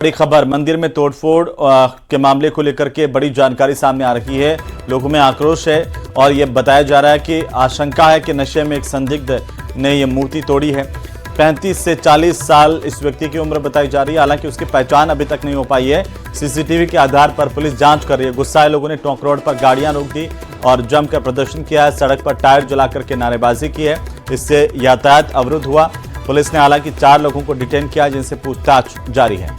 बड़ी खबर, मंदिर में तोड़फोड़ के मामले को लेकर के बड़ी जानकारी सामने आ रही है। लोगों में आक्रोश है और ये बताया जा रहा है कि आशंका है कि नशे में एक संदिग्ध ने ये मूर्ति तोड़ी है। 35 से 40 साल इस व्यक्ति की उम्र बताई जा रही है। हालांकि उसकी पहचान अभी तक नहीं हो पाई है। सीसीटीवी के आधार पर पुलिस जांच कर रही है। गुस्साए लोगों ने टोंक रोड पर गाड़ियां रोक दी और जमकर प्रदर्शन किया है। सड़क पर टायर जलाकर के नारेबाजी की है। इससे यातायात अवरुद्ध हुआ। पुलिस ने हालांकि 4 लोगों को डिटेन किया, जिनसे पूछताछ जारी है।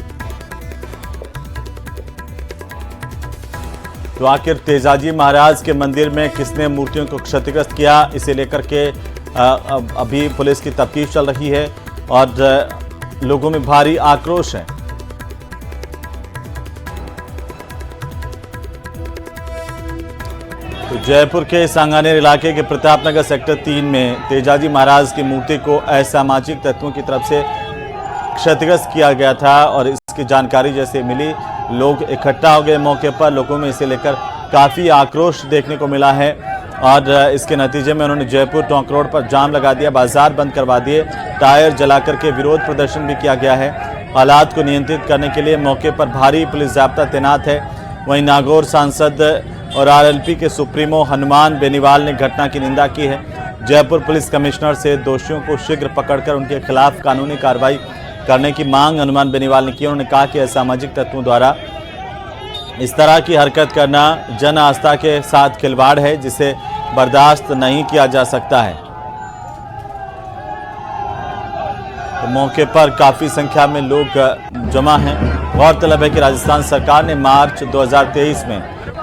तो आखिर तेजाजी महाराज के मंदिर में किसने मूर्तियों को क्षतिग्रस्त किया, इसे लेकर के अभी पुलिस की तफ्तीश चल रही है और लोगों में भारी आक्रोश है। तो जयपुर के सांगानेर इलाके के प्रतापनगर सेक्टर 3 में तेजाजी महाराज की मूर्ति को असामाजिक तत्वों की तरफ से क्षतिग्रस्त किया गया था और इसकी जानकारी जैसे मिली, लोग इकट्ठा हो गए मौके पर। लोगों में इसे लेकर काफ़ी आक्रोश देखने को मिला है और इसके नतीजे में उन्होंने जयपुर टोंक रोड पर जाम लगा दिया, बाजार बंद करवा दिए, टायर जला करके विरोध प्रदर्शन भी किया गया है। हालात को नियंत्रित करने के लिए मौके पर भारी पुलिस जाब्ता तैनात है। वहीं नागौर सांसद और आरएलपी के सुप्रीमो हनुमान बेनीवाल ने घटना की निंदा की है। जयपुर पुलिस कमिश्नर से दोषियों को शीघ्र पकड़कर उनके खिलाफ कानूनी कार्रवाई करने की मांग हनुमान बेनीवाल ने की। उन्होंने कहा कि असामाजिक तत्वों द्वारा इस तरह की हरकत करना जन आस्था के साथ खिलवाड़ है, जिसे बर्दाश्त नहीं किया जा सकता है। तो मौके पर काफी संख्या में लोग जमा हैं। गौरतलब है कि राजस्थान सरकार ने मार्च 2023 में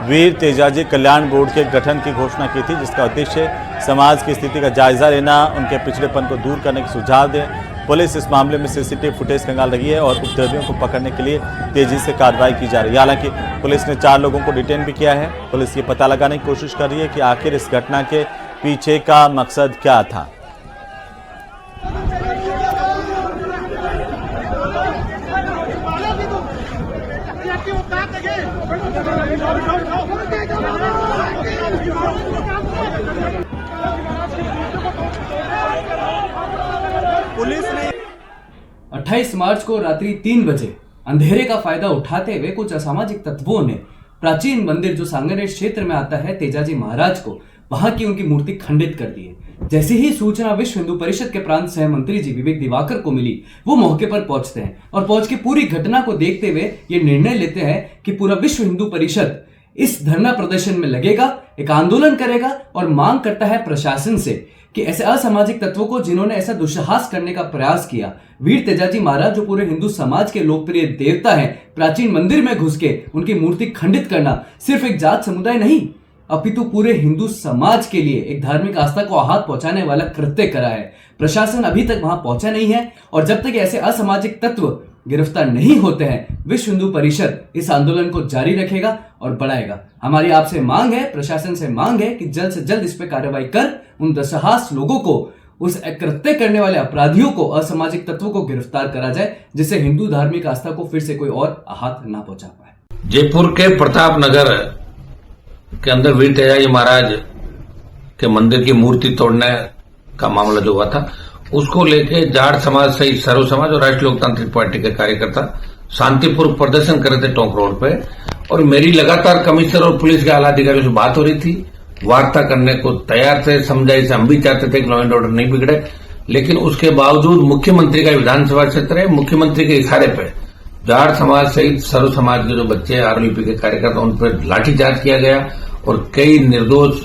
वीर तेजाजी कल्याण बोर्ड के गठन की घोषणा की थी, जिसका उद्देश्य समाज की स्थिति का जायजा लेना, उनके पिछड़ेपन को दूर करने के सुझाव दें। पुलिस इस मामले में सीसीटीवी फुटेज खंगाल रही है और उपद्रवियों को पकड़ने के लिए तेजी से कार्रवाई की जा रही है। हालांकि पुलिस ने 4 लोगों को डिटेन भी किया है। पुलिस ये पता लगाने की कोशिश कर रही है कि आखिर इस घटना के पीछे का मकसद क्या था। पुलिस ने 28 मार्च को रात्रि 3 बजे अंधेरे का फायदा उठाते हुए कुछ असामाजिक तत्वों ने प्राचीन मंदिर जो सांगानेर क्षेत्र में आता है तेजाजी महाराज को वहां की उनकी मूर्ति खंडित कर दी है। जैसे ही सूचना विश्व हिंदू परिषद के प्रांत सह मंत्री जी विवेक दिवाकर को मिली, वो मौके पर पहुंचते हैं और पहुंच के पूरी घटना को देखते हुए ये निर्णय लेते हैं कि पूरा विश्व हिंदू परिषद इस धरना प्रदर्शन में लगेगा, एक आंदोलन करेगा और मांग करता है प्रशासन से कि ऐसे असामाजिक तत्वों को जिन्होंने ऐसा दुस्साहस करने का प्रयास किया, वीर तेजाजी महाराज जो पूरे हिंदू समाज के लोकप्रिय देवता हैं, प्राचीन मंदिर में घुस के उनकी मूर्ति खंडित करना सिर्फ एक जात समुदाय नहीं अपितु पूरे हिंदू समाज के लिए एक धार्मिक आस्था को आहत पहुंचाने वाला कृत्य करा है। प्रशासन अभी तक वहां पहुंचा नहीं है और जब तक ऐसे असामाजिक तत्व गिरफ्तार नहीं होते हैं, विश्व हिंदू परिषद इस आंदोलन को जारी रखेगा और बढ़ाएगा। हमारी आपसे मांग है, प्रशासन से मांग है कि जल्द से जल्द इस पर कार्रवाई कर उन दुस्साहस लोगों को, उस कृत्य करने वाले अपराधियों को, असामाजिक तत्वों को गिरफ्तार करा जाए, जिससे हिंदू धार्मिक आस्था को फिर से कोई और आहत ना पहुंचा पाए। जयपुर के प्रतापनगर के अंदर वीर तेजाजी महाराज के मंदिर की मूर्ति तोड़ने का मामला जो हुआ था, उसको लेके जाट समाज सहित सर्व समाज और राष्ट्रीय लोकतांत्रिक पार्टी के कार्यकर्ता शांतिपूर्वक प्रदर्शन कर रहे थे टोंक रोड पे। और मेरी लगातार कमिश्नर और पुलिस के आला अधिकारियों से बात हो रही थी, वार्ता करने को तैयार थे। समझाइए हम भी चाहते थे कि लॉ एंड ऑर्डर नहीं बिगड़े, लेकिन उसके बावजूद मुख्यमंत्री का विधानसभा क्षेत्र है, मुख्यमंत्री के इशारे पे जाट समाज सहित सर्व समाज के जो बच्चे आरएलपी के कार्यकर्ता, उन पर लाठीचार्ज किया गया और कई निर्दोष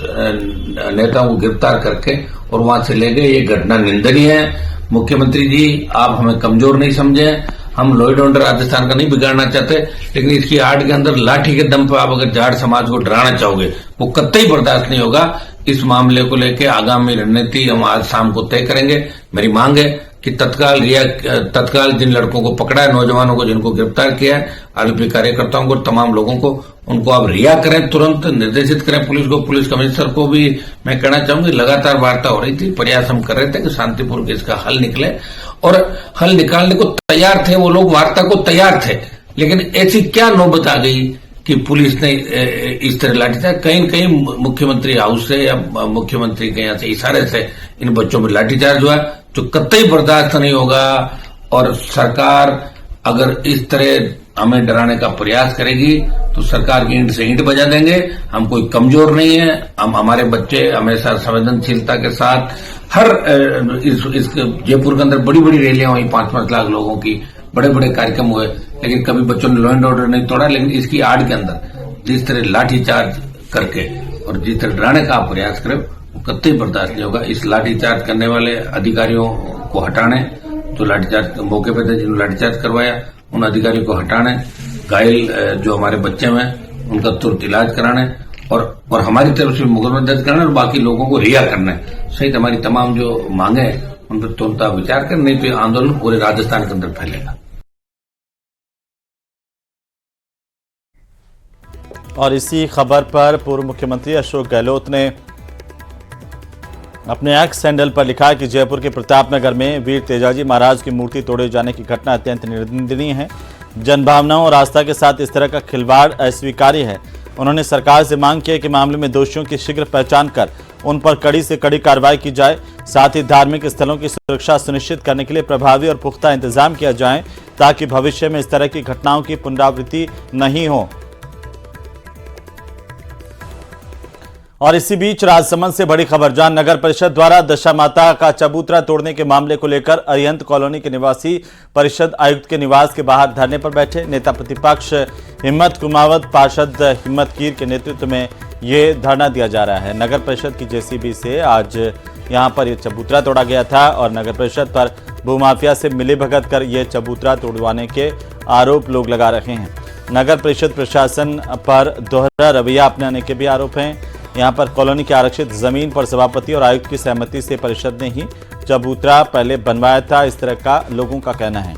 नेताओं को गिरफ्तार करके और वहां से ले गए। ये घटना निंदनीय है। मुख्यमंत्री जी, आप हमें कमजोर नहीं समझें, हम लॉ एंड ऑर्डर राजस्थान का नहीं बिगाड़ना चाहते, लेकिन इसकी आड़ के अंदर लाठी के दम पर आप अगर जाट समाज को डराना चाहोगे, वो कतई बर्दाश्त नहीं होगा। इस मामले को लेकर आगामी रणनीति हम आज शाम को तय करेंगे। मेरी मांग है कि तत्काल जिन लड़कों को पकड़ा है, नौजवानों को जिनको गिरफ्तार किया है, आरएलपी कार्यकर्ताओं को, तमाम लोगों को, उनको आप रिहा करें, तुरंत निर्देशित करें पुलिस को। पुलिस कमिश्नर को भी मैं कहना चाहूंगी, लगातार वार्ता हो रही थी, प्रयास हम कर रहे थे कि शांतिपूर्वक इसका हल निकले और हल निकालने को तैयार थे वो लोग, वार्ता को तैयार थे। लेकिन ऐसी क्या नौबत आ गई कि पुलिस ने इस तरह लाठीचार्ज, कहीं कहीं मुख्यमंत्री हाउस से या मुख्यमंत्री के यहाँ से इशारे से इन बच्चों में लाठीचार्ज हुआ, जो कतई बर्दाश्त नहीं होगा। और सरकार अगर इस तरह हमें डराने का प्रयास करेगी तो सरकार की ईंट से ईंट बजा देंगे। हम कोई कमजोर नहीं है, हम हमारे बच्चे हमेशा संवेदनशीलता के साथ हर इस जयपुर के अंदर बड़ी बड़ी रैलियां हुई, 5-5 लाख लोगों की, बड़े बड़े कार्यक्रम हुए, लेकिन कभी बच्चों ने लॉ एंड ऑर्डर नहीं तोड़ा। लेकिन इसकी आड़ के अंदर जिस तरह लाठीचार्ज करके और जिस तरह डराने का प्रयास करे वो कतई बर्दाश्त नहीं होगा। इस लाठीचार्ज करने वाले अधिकारियों को हटाने, जो लाठीचार्ज मौके पर थे जिन्होंने लाठीचार्ज करवाया उन अधिकारियों को हटाने, घायल जो हमारे बच्चे हैं उनका तुरंत इलाज कराने और हमारी तरफ से मुकदमा दर्ज कराने और बाकी लोगों को रिहा करना सहित हमारी तमाम जो मांगे हैं उन पर तुरंत विचार कर, नहीं तो ये आंदोलन पूरे राजस्थान के अंदर फैलेगा। और इसी खबर पर पूर्व मुख्यमंत्री अशोक गहलोत ने अपने एक्स हैंडल पर लिखा कि जयपुर के प्रतापनगर में वीर तेजाजी महाराज की मूर्ति तोड़े जाने की घटना अत्यंत निंदनीय है। जनभावनाओं और आस्था के साथ इस तरह का खिलवाड़ अस्वीकार्य है। उन्होंने सरकार से मांग की है कि मामले में दोषियों की शीघ्र पहचान कर उन पर कड़ी से कड़ी कार्रवाई की जाए। साथ ही धार्मिक स्थलों की सुरक्षा सुनिश्चित करने के लिए प्रभावी और पुख्ता इंतजाम किया जाए ताकि भविष्य में इस तरह की घटनाओं की पुनरावृत्ति नहीं हो। और इसी बीच राजसमंद से बड़ी खबर, जहां नगर परिषद द्वारा दशा माता का चबूतरा तोड़ने के मामले को लेकर अरिहंत कॉलोनी के निवासी परिषद आयुक्त के निवास के बाहर धरने पर बैठे। नेता प्रतिपक्ष हिम्मत कुमावत, पार्षद हिम्मत कीर के नेतृत्व में ये धरना दिया जा रहा है। नगर परिषद की जेसीबी से आज यहां पर यह चबूतरा तोड़ा गया था और नगर परिषद पर भूमाफिया से मिलीभगत कर यह चबूतरा तोड़वाने के आरोप लोग लगा रहे हैं। नगर परिषद प्रशासन पर दोहरा रवैया अपनाने के भी आरोप हैं। यहां पर कॉलोनी के आरक्षित जमीन पर सभापति और आयुक्त की सहमति से परिषद ने ही चबूतरा पहले बनवाया था, इस तरह का लोगों का कहना है।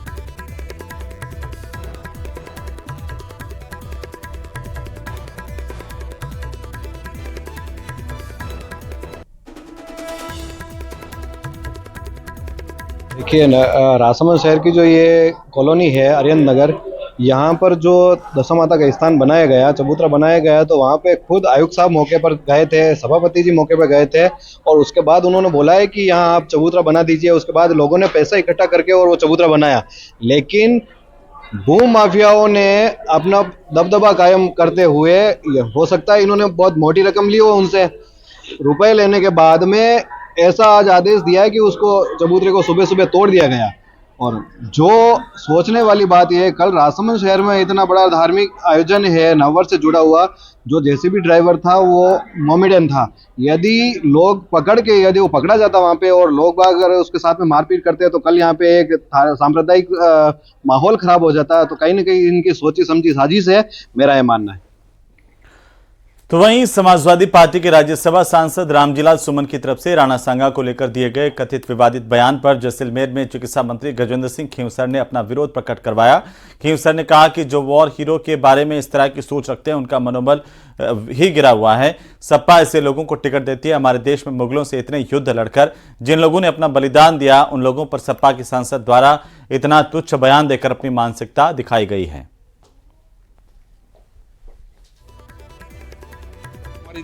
देखिए राजसमंद शहर की जो ये कॉलोनी है अरिहंत नगर, यहाँ पर जो दशा माता का स्थान बनाया गया, चबूतरा बनाया गया, तो वहाँ पे खुद आयुक्त साहब मौके पर गए थे, सभापति जी मौके पर गए थे और उसके बाद उन्होंने बोला है कि यहाँ आप चबूतरा बना दीजिए। उसके बाद लोगों ने पैसा इकट्ठा करके और वो चबूतरा बनाया, लेकिन भू माफियाओं ने अपना दबदबा कायम करते हुए, हो सकता है इन्होंने बहुत मोटी रकम ली हो उनसे, रुपए लेने के बाद में ऐसा आज आदेश दिया है कि उसको चबूतरे को सुबह सुबह तोड़ दिया गया। और जो सोचने वाली बात यह है, कल राजसमंद शहर में इतना बड़ा धार्मिक आयोजन है नववर्ष से जुड़ा हुआ, जो जेसीबी ड्राइवर था वो मोमेडियन था। यदि लोग यदि वो पकड़ा जाता वहां पे और लोग अगर उसके साथ में मारपीट करते तो कल यहाँ पे एक सांप्रदायिक माहौल खराब हो जाता। तो कहीं ना कहीं इनकी सोची समझी साजिश है, मेरा यह मानना है। तो वहीं समाजवादी पार्टी के राज्यसभा सांसद रामजीलाल सुमन की तरफ से राणा सांगा को लेकर दिए गए कथित विवादित बयान पर जैसलमेर में चिकित्सा मंत्री गजेंद्र सिंह खींवसर ने अपना विरोध प्रकट करवाया। खींवसर ने कहा कि जो वॉर हीरो के बारे में इस तरह की सोच रखते हैं उनका मनोबल ही गिरा हुआ है। सपा ऐसे लोगों को टिकट देती है। हमारे देश में मुगलों से इतने युद्ध लड़कर जिन लोगों ने अपना बलिदान दिया, उन लोगों पर सपा के सांसद द्वारा इतना तुच्छ बयान देकर अपनी मानसिकता दिखाई गई है।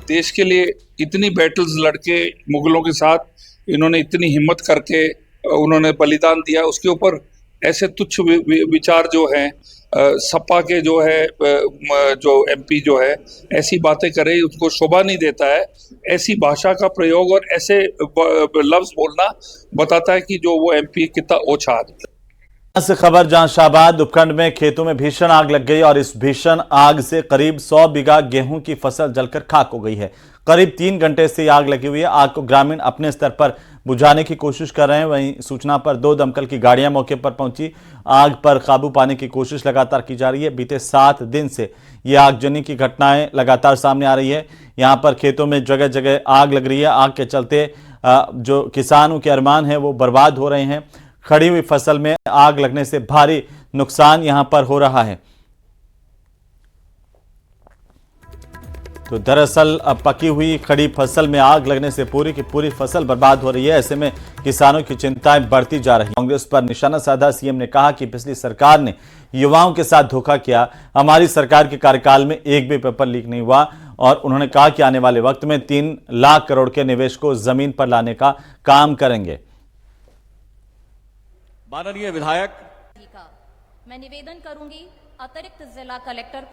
देश के लिए इतनी बैटल्स लड़के मुगलों के साथ इन्होंने इतनी हिम्मत करके उन्होंने बलिदान दिया, उसके ऊपर ऐसे तुच्छ विचार जो हैं, सपा के जो है जो एमपी जो है ऐसी बातें करे, उसको शोभा नहीं देता है। ऐसी भाषा का प्रयोग और ऐसे लफ्ज बोलना बताता है कि जो वो एमपी कितना ओछा आदमी। खबर, जहां शाहबाद उपखंड में खेतों में भीषण आग लग गई और इस भीषण आग से करीब 100 बीघा गेहूं की फसल जलकर खाक हो गई है। करीब 3 घंटे से आग लगी हुई है। आग को ग्रामीण अपने स्तर पर बुझाने की कोशिश कर रहे हैं। वहीं सूचना पर 2 दमकल की गाड़ियां मौके पर पहुंची। आग पर काबू पाने की कोशिश लगातार की जा रही है। बीते 7 दिन से ये आगजनी की घटनाएं लगातार सामने आ रही है। यहाँ पर खेतों में जगह जगह आग लग रही है। आग के चलते जो किसानों के अरमान है वो बर्बाद हो रहे हैं। खड़ी हुई फसल में आग लगने से भारी नुकसान यहां पर हो रहा है। तो दरअसल अब पकी हुई खड़ी फसल में आग लगने से पूरी की पूरी फसल बर्बाद हो रही है। ऐसे में किसानों की चिंताएं बढ़ती जा रही हैं। कांग्रेस पर निशाना साधा सीएम ने कहा कि पिछली सरकार ने युवाओं के साथ धोखा किया। हमारी सरकार के कार्यकाल में एक भी पेपर लीक नहीं हुआ। और उन्होंने कहा कि आने वाले वक्त में 3 लाख करोड़ के निवेश को जमीन पर लाने का काम करेंगे। माननीय विधायक, मैं निवेदन करूंगी अतिरिक्त जिला कलेक्टर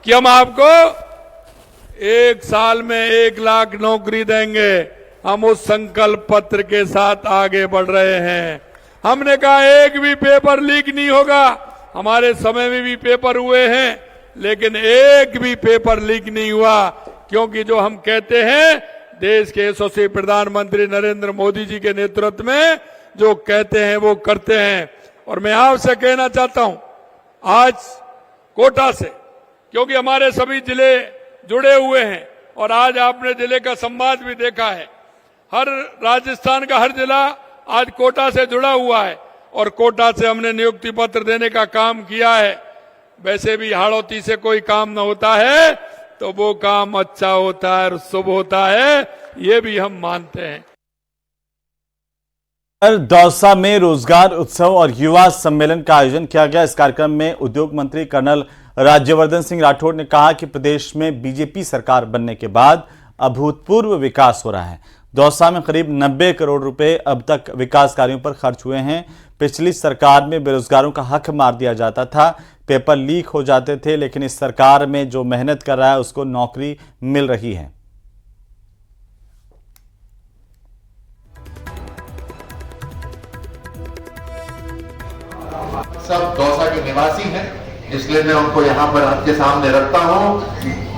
कि हम आपको 1 साल में 1 लाख नौकरी देंगे। हम उस संकल्प पत्र के साथ आगे बढ़ रहे हैं। हमने कहा एक भी पेपर लीक नहीं होगा। हमारे समय में भी पेपर हुए हैं, लेकिन एक भी पेपर लीक नहीं हुआ, क्योंकि जो हम कहते हैं देश के यशस्वी प्रधानमंत्री नरेंद्र मोदी जी के नेतृत्व में जो कहते हैं वो करते हैं। और मैं आपसे कहना चाहता हूं, आज कोटा से, क्योंकि हमारे सभी जिले जुड़े हुए हैं और आज आपने जिले का संवाद भी देखा है, हर राजस्थान का हर जिला आज कोटा से जुड़ा हुआ है और कोटा से हमने नियुक्ति पत्र देने का काम किया है। वैसे भी हाड़ौती से कोई काम न होता है तो वो काम अच्छा होता है और शुभ होता है, ये भी हम मानते हैं। दौसा में रोजगार उत्सव और युवा सम्मेलन का आयोजन किया गया। इस कार्यक्रम में उद्योग मंत्री कर्नल राज्यवर्धन सिंह राठौड़ ने कहा कि प्रदेश में बीजेपी सरकार बनने के बाद अभूतपूर्व विकास हो रहा है। दौसा में करीब 90 करोड़ रुपए अब तक विकास कार्यों पर खर्च हुए हैं। पिछली सरकार में बेरोजगारों का हक मार दिया जाता था, पेपर लीक हो जाते थे, लेकिन इस सरकार में जो मेहनत कर रहा है उसको नौकरी मिल रही है। सब दौसा के निवासी हैं, इसलिए मैं उनको यहाँ पर आपके सामने रखता हूँ।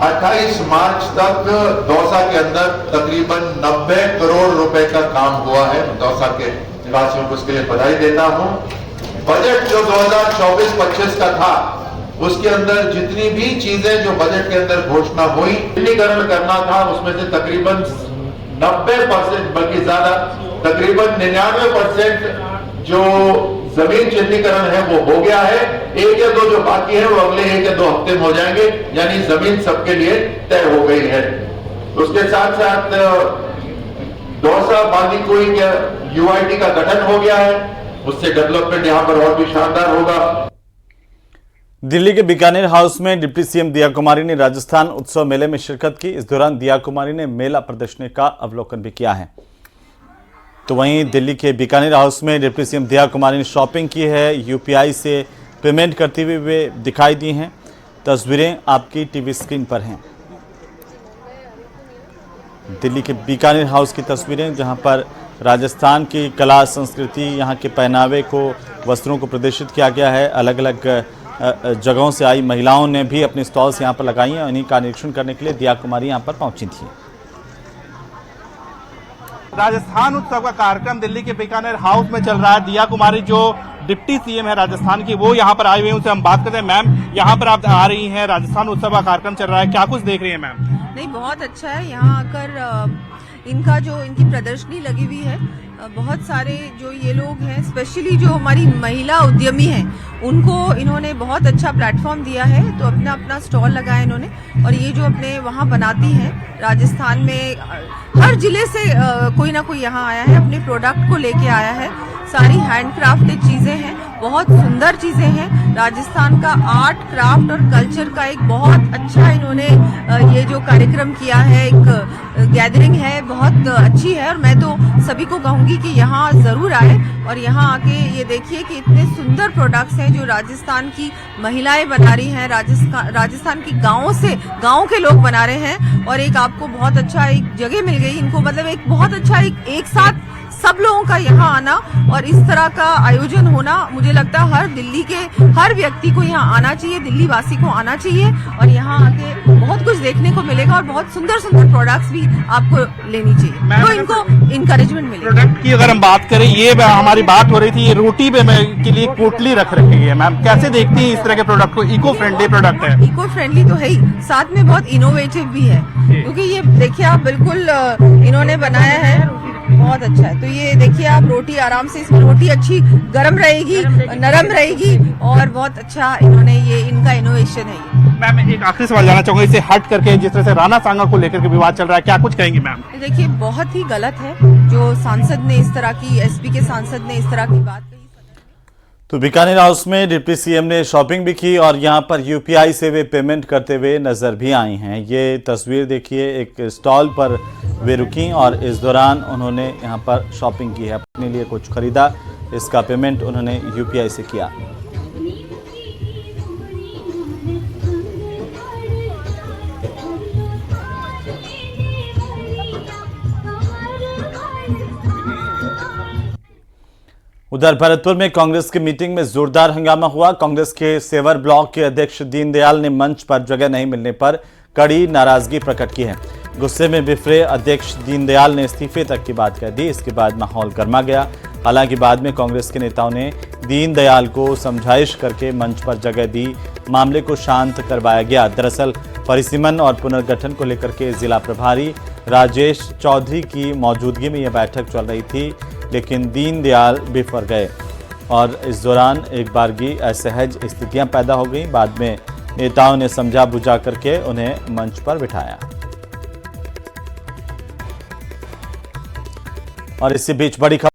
28 मार्च तक दौसा के अंदर तकरीबन 90 करोड़ रुपए का काम हुआ है। दौसा के निवासियों को उसके लिए बधाई देता हूँ। बजट जो 2024-25 का था, उसके अंदर जितनी भी चीजें जो बजट के अंदर घोषणा हुई, चिन्हीकरण करना था, उसमें से तकरीबन 90%, बल्कि ज्यादा तकरीबन 99% जो जमीन चिन्हीकरण है वो हो गया है। 1 या 2 जो बाकी है वो अगले 1 या 2 हफ्ते में हो जाएंगे, यानी जमीन सबके लिए तय हो गई है। उसके साथ साथ दौसा बांदीकुई के यूआईटी का गठन हो गया है, उससे डेवलपमेंट यहाँ पर और भी शानदार होगा। दिल्ली के बीकानेर हाउस में डिप्टी सीएम दिया कुमारी ने राजस्थान उत्सव मेले में शिरकत की। इस दौरान दिया कुमारी ने मेला प्रदर्शनी का अवलोकन भी किया है। तो वहीं दिल्ली के बीकानेर हाउस में डिप्टी सीएम दिया कुमारी ने शॉपिंग की है। यूपीआई से पेमेंट करते हुए वे दिखाई दी हैं। तस्वीरें आपकी टीवी स्क्रीन पर हैं। दिल्ली के बीकानेर हाउस की तस्वीरें, जहां पर राजस्थान की कला संस्कृति, यहां के पहनावे को, वस्त्रों को प्रदर्शित किया गया है। अलग अलग जगहों से आई महिलाओं ने भी अपने स्टॉल्स यहां पर लगाई हैं। इन्हीं का निरीक्षण करने के लिए दिया कुमारी यहां पर पहुंची थी। राजस्थान उत्सव का कार्यक्रम दिल्ली के बीकानेर हाउस में चल रहा है। दिया कुमारी जो डिप्टी सीएम है राजस्थान की, वो यहाँ पर आई हुई है, उनसे हम बात करते हैं। मैम, यहाँ पर आप आ रही हैं, राजस्थान उत्सव का कार्यक्रम चल रहा है, क्या कुछ देख रही है मैम? नहीं, बहुत अच्छा है। यहाँ आकर इनका जो इनकी प्रदर्शनी लगी हुई है, बहुत सारे जो ये लोग हैं, स्पेशली जो हमारी महिला उद्यमी हैं, उनको इन्होंने बहुत अच्छा प्लेटफॉर्म दिया है। तो अपना अपना स्टॉल लगाया इन्होंने, और ये जो अपने वहाँ बनाती हैं राजस्थान में, हर जिले से कोई ना कोई यहाँ आया है, अपने प्रोडक्ट को लेके आया है। सारी हैंडक्राफ्टेड चीजें हैं, बहुत सुंदर चीजें हैं। राजस्थान का आर्ट, क्राफ्ट और कल्चर का एक बहुत अच्छा इन्होंने ये जो कार्यक्रम किया है, एक गैदरिंग है, बहुत अच्छी है। और मैं तो सभी को कहूंगी कि यहाँ जरूर आए और यहाँ आके ये देखिए कि इतने सुंदर प्रोडक्ट्स हैं जो राजस्थान की महिलाएं बना रही हैं, राजस्थान की गाँव के लोग बना रहे हैं। और एक आपको बहुत अच्छा एक जगह मिल गई इनको, मतलब एक बहुत अच्छा एक साथ सब लोगों का यहाँ आना और इस तरह का आयोजन होना, मुझे लगता है हर दिल्ली के हर व्यक्ति को यहाँ आना चाहिए, दिल्ली वासी को आना चाहिए और यहाँ आके बहुत कुछ देखने को मिलेगा और बहुत सुंदर सुंदर प्रोडक्ट्स भी आपको लेनी चाहिए, तो इनको इंकरेजमेंट मिलेगा। प्रोडक्ट की अगर हम बात करें, ये हमारी बात हो रही थी, ये रोटी पे के लिए पोटली रख रखी है। मैम, कैसे देखती हैं इस तरह के प्रोडक्ट को? इको फ्रेंडली प्रोडक्ट है। इको फ्रेंडली तो है ही, साथ में बहुत इनोवेटिव भी है, क्योंकि ये देखिए आप बिल्कुल इन्होंने बनाया है, बहुत अच्छा है। तो ये देखिए आप रोटी आराम से, इसमें रोटी अच्छी गर्म रहेगी, नरम रहेगी और बहुत अच्छा इन्होंने ये इनका इनोवेशन है। मैम, एक आखिरी सवाल जानना चाहूंगा, इससे हट करके जिस तरह से राणा सांगा को लेकर के विवाद चल रहा है, क्या कुछ कहेंगे मैम? देखिए, बहुत ही गलत है जो सांसद ने इस तरह की, एसपी के सांसद ने इस तरह की बात कही। तो बीकानेर हाउस में डिप्टी सीएम ने शॉपिंग भी की और यहां पर यूपीआई से वे पेमेंट करते हुए नजर भी आई हैं। ये तस्वीर देखिए, एक स्टॉल पर वे रुकी और इस दौरान उन्होंने यहां पर शॉपिंग की है, अपने लिए कुछ खरीदा, इसका पेमेंट उन्होंने यूपीआई से किया। उधर भरतपुर में कांग्रेस की मीटिंग में जोरदार हंगामा हुआ। कांग्रेस के सेवर ब्लॉक के अध्यक्ष दीनदयाल ने मंच पर जगह नहीं मिलने पर कड़ी नाराजगी प्रकट की है। गुस्से में बिफरे अध्यक्ष दीनदयाल ने इस्तीफे तक की बात कह दी। इसके बाद माहौल गर्मा गया। हालांकि बाद में कांग्रेस के नेताओं ने दीनदयाल को समझाइश करके मंच पर जगह दी। मामले को शांत करवाया गया। दरअसल परिसीमन और पुनर्गठन को लेकर के जिला प्रभारी राजेश चौधरी की मौजूदगी में यह बैठक चल रही थी, लेकिन दीनदयाल बिफर गए और इस दौरान एक बारगी असहज स्थितियां पैदा हो गई। बाद में नेताओं ने समझा बुझा करके उन्हें मंच पर बिठाया। और इसी बीच बड़ी खबर